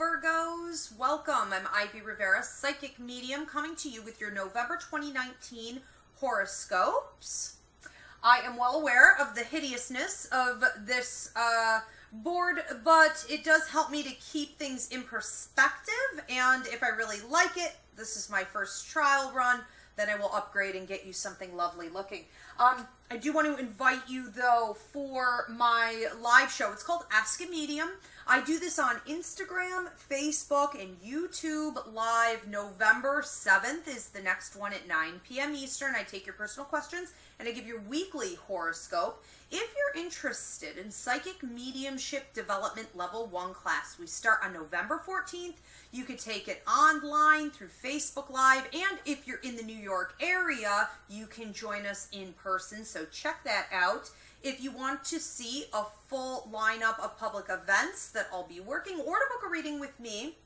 Virgos, welcome. I'm Ivy Rivera, psychic medium, coming to you with your November 2019 horoscopes. I am well aware of the hideousness of this board, but it does help me to keep things in perspective, and if I really like it, this is my first trial run, then I will upgrade and get you something lovely looking. I do want to invite you, though, for my live show. It's called Ask a Medium. I do this on Instagram, Facebook, and YouTube live. November 7th is the next one at 9 p.m. Eastern. I take your personal questions, and I give your weekly horoscope. If you're interested in Psychic Mediumship Development Level 1 class, we start on November 14th. You can take it online through Facebook Live, and if you're in the New York area, you can join us in person, so check that out. If you want to see a full lineup of public events that I'll be working, or to book a reading with me,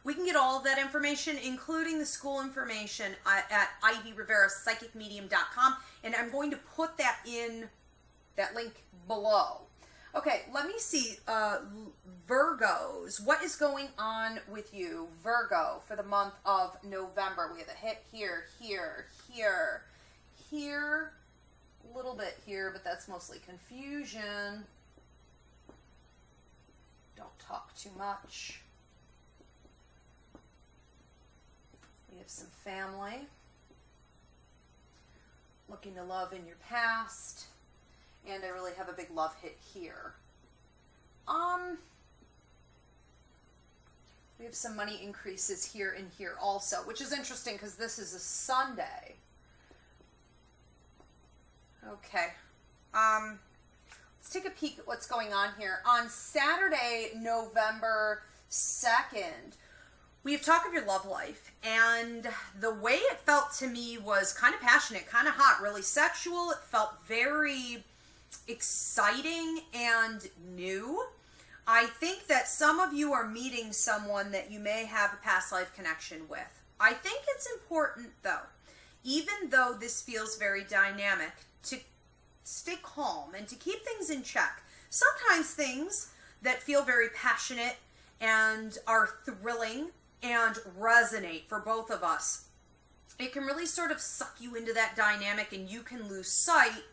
we can get all of that information, including the school information, at ivyriverapsychicmedium.com, and I'm going to put that in that link below. Okay, let me see, Virgos, what is going on with you, Virgo, for the month of November? We have a hit here, here, here, here, a little bit here, but that's mostly confusion. Don't talk too much. We have some family, looking to love in your past. And I really have a big love hit here. We have some money increases here and here also, which is interesting because this is a Sunday. Okay. Let's take a peek at what's going on here. On Saturday, November 2nd, we have talk of your love life, and the way it felt to me was kind of passionate, kind of hot, really sexual. It felt very exciting and new. I think that some of you are meeting someone that you may have a past life connection with. I think it's important, though, even though this feels very dynamic, to stay calm and to keep things in check. Sometimes things that feel very passionate and are thrilling and resonate for both of us, it can really sort of suck you into that dynamic, and you can lose sight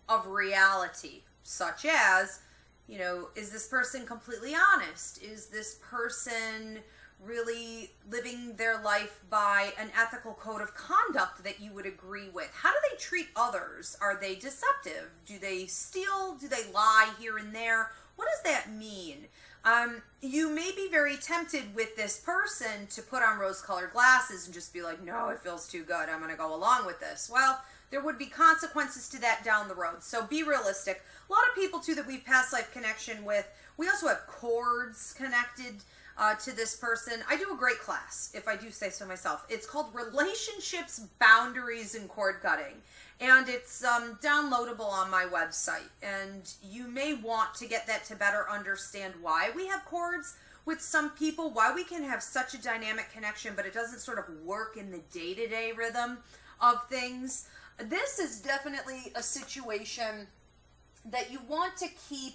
of reality, such as, you know, is this person completely honest? Is this person really living their life by an ethical code of conduct that you would agree with? How do they treat others? Are they deceptive? Do they steal? Do they lie here and there? What does that mean? You may be very tempted with this person to put on rose-colored glasses and just be like, no, it feels too good, I'm going to go along with this. Well, there would be consequences to that down the road, so be realistic. A lot of people, too, that we've past life connection with, we also have cords connected to this person. I do a great class, if I do say so myself. It's called Relationships, Boundaries, and Cord Cutting, and it's downloadable on my website, and you may want to get that to better understand why we have cords with some people, why we can have such a dynamic connection, but it doesn't sort of work in the day-to-day rhythm of things. This is definitely a situation that you want to keep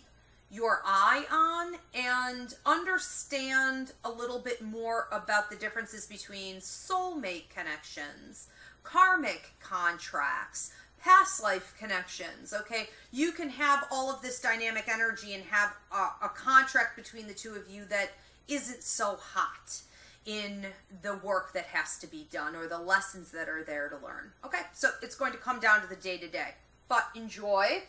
your eye on and understand a little bit more about the differences between soulmate connections, karmic contracts, past life connections, okay? You can have all of this dynamic energy and have a contract between the two of you that isn't so hot in the work that has to be done or the lessons that are there to learn. Okay, so it's going to come down to the day-to-day, but enjoy.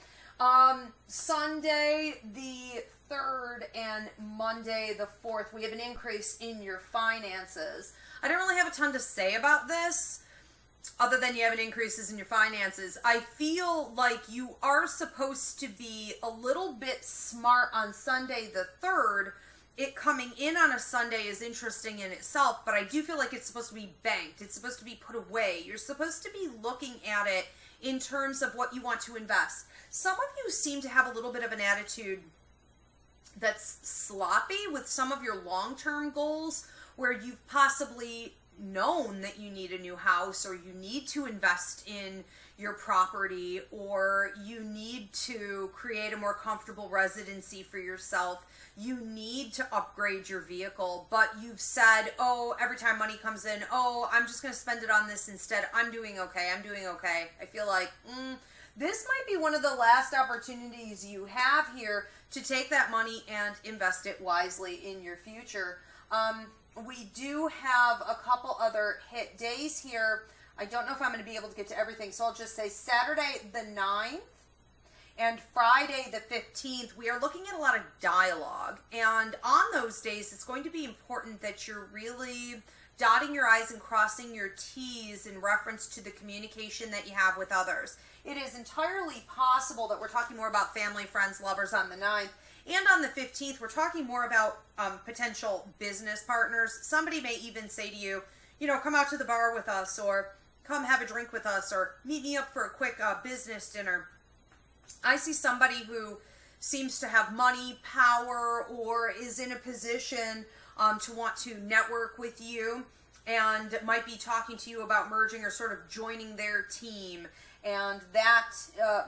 Sunday the 3rd and Monday the 4th, we have an increase in your finances. I don't really have a ton to say about this, other than you have an increases in your finances. I feel like you are supposed to be a little bit smart on Sunday the 3rd. It coming in on a Sunday is interesting in itself, but I do feel like it's supposed to be banked. It's supposed to be put away. You're supposed to be looking at it in terms of what you want to invest. Some of you seem to have a little bit of an attitude that's sloppy with some of your long-term goals, where you've possibly known that you need a new house or you need to invest in your property, or you need to create a more comfortable residency for yourself. You need to upgrade your vehicle, but you've said, oh, every time money comes in, oh, I'm just going to spend it on this instead. I'm doing okay. I feel like this might be one of the last opportunities you have here to take that money and invest it wisely in your future. We do have a couple other hit days here. I don't know if I'm going to be able to get to everything, so I'll just say Saturday the 9th and Friday the 15th. We are looking at a lot of dialogue, and on those days it's going to be important that you're really dotting your I's and crossing your T's in reference to the communication that you have with others. It is entirely possible that we're talking more about family, friends, lovers on the 9th. And on the 15th, we're talking more about potential business partners. Somebody may even say to you, come out to the bar with us, or come have a drink with us, or meet me up for a quick business dinner. I see somebody who seems to have money, power, or is in a position to want to network with you, and might be talking to you about merging or sort of joining their team. And that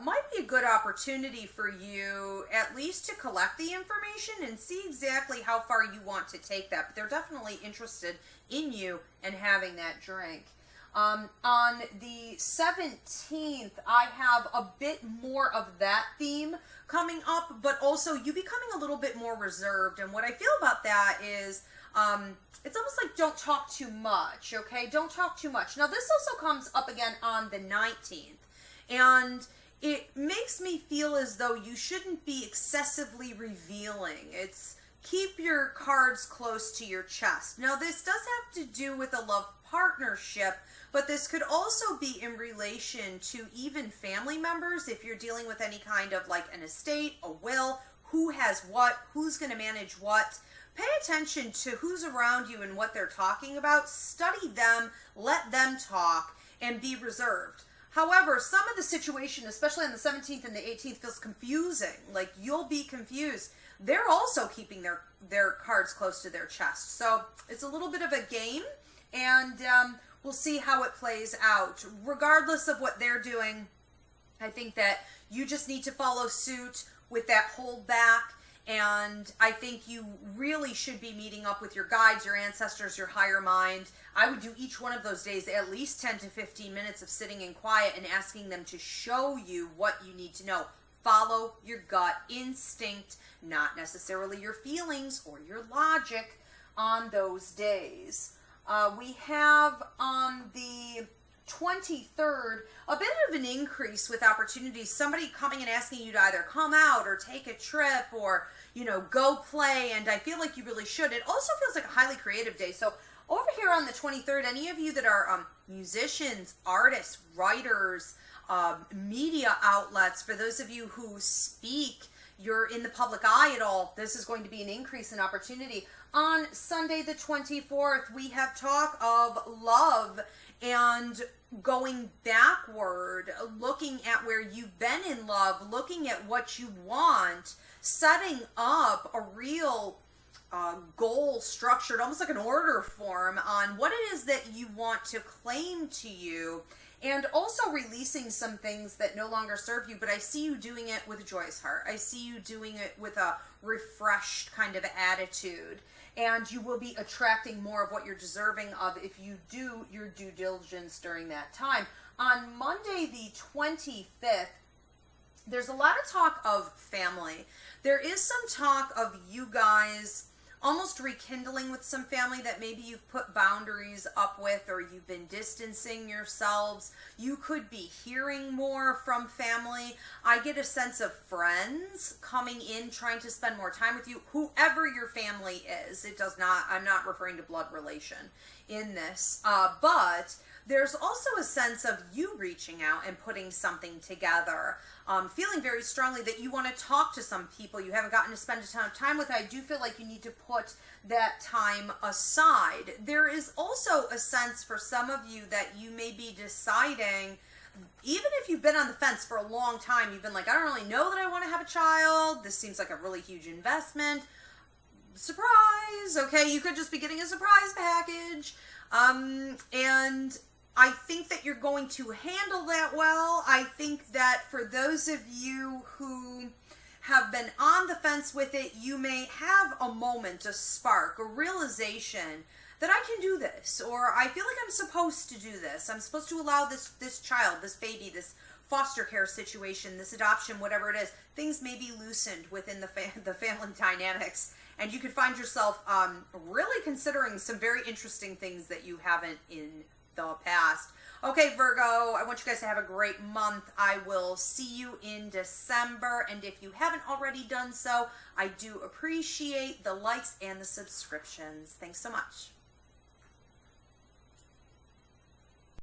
might be a good opportunity for you at least to collect the information and see exactly how far you want to take that. But they're definitely interested in you and having that drink. On the 17th, I have a bit more of that theme coming up, but also you becoming a little bit more reserved. And what I feel about that is it's almost like don't talk too much, okay? Don't talk too much. Now, this also comes up again on the 19th. And it makes me feel as though you shouldn't be excessively revealing. It's keep your cards close to your chest. Now, this does have to do with a love partnership, but this could also be in relation to even family members. If you're dealing with any kind of like an estate, a will, who has what, who's going to manage what. Pay attention to who's around you and what they're talking about. Study them, let them talk, and be reserved. However, some of the situation, especially on the 17th and the 18th, feels confusing. Like, you'll be confused. They're also keeping their cards close to their chest. So it's a little bit of a game, and we'll see how it plays out. Regardless of what they're doing, I think that you just need to follow suit with that hold back. And I think you really should be meeting up with your guides, your ancestors, your higher mind. I would do each one of those days at least 10 to 15 minutes of sitting in quiet and asking them to show you what you need to know. Follow your gut instinct, not necessarily your feelings or your logic on those days. We have on the 23rd, a bit of an increase with opportunities. Somebody coming and asking you to either come out or take a trip or, go play. And I feel like you really should. It also feels like a highly creative day. So over here on the 23rd, any of you that are musicians, artists, writers, media outlets, for those of you who speak, you're in the public eye at all, this is going to be an increase in opportunity. On Sunday the 24th, we have talk of love and going backward, looking at where you've been in love, looking at what you want, setting up a real goal structured, almost like an order form on what it is that you want to claim to you, and also releasing some things that no longer serve you. But I see you doing it with a joyous heart. I see you doing it with a refreshed kind of attitude. And you will be attracting more of what you're deserving of if you do your due diligence during that time. On Monday, the 25th, there's a lot of talk of family. There is some talk of you guys almost rekindling with some family that maybe you've put boundaries up with, or you've been distancing yourselves. You could be hearing more from family. I get a sense of friends coming in, trying to spend more time with you, whoever your family is. I'm not referring to blood relation in this, but there's also a sense of you reaching out and putting something together, feeling very strongly that you want to talk to some people you haven't gotten to spend a ton of time with. I do feel like you need to put that time aside. There is also a sense for some of you that you may be deciding, even if you've been on the fence for a long time, you've been like, I don't really know that I want to have a child. This seems like a really huge investment. Surprise, okay? You could just be getting a surprise package. And I think that you're going to handle that well. I think that for those of you who have been on the fence with it, you may have a moment, a spark, a realization that I can do this, or I feel like I'm supposed to do this. I'm supposed to allow this child, this baby, this foster care situation, this adoption, whatever it is. Things may be loosened within the family dynamics, and you could find yourself really considering some very interesting things that you haven't in the past. Okay, Virgo, I want you guys to have a great month. I will see you in December, and if you haven't already done so, I do appreciate the likes and the subscriptions. Thanks so much.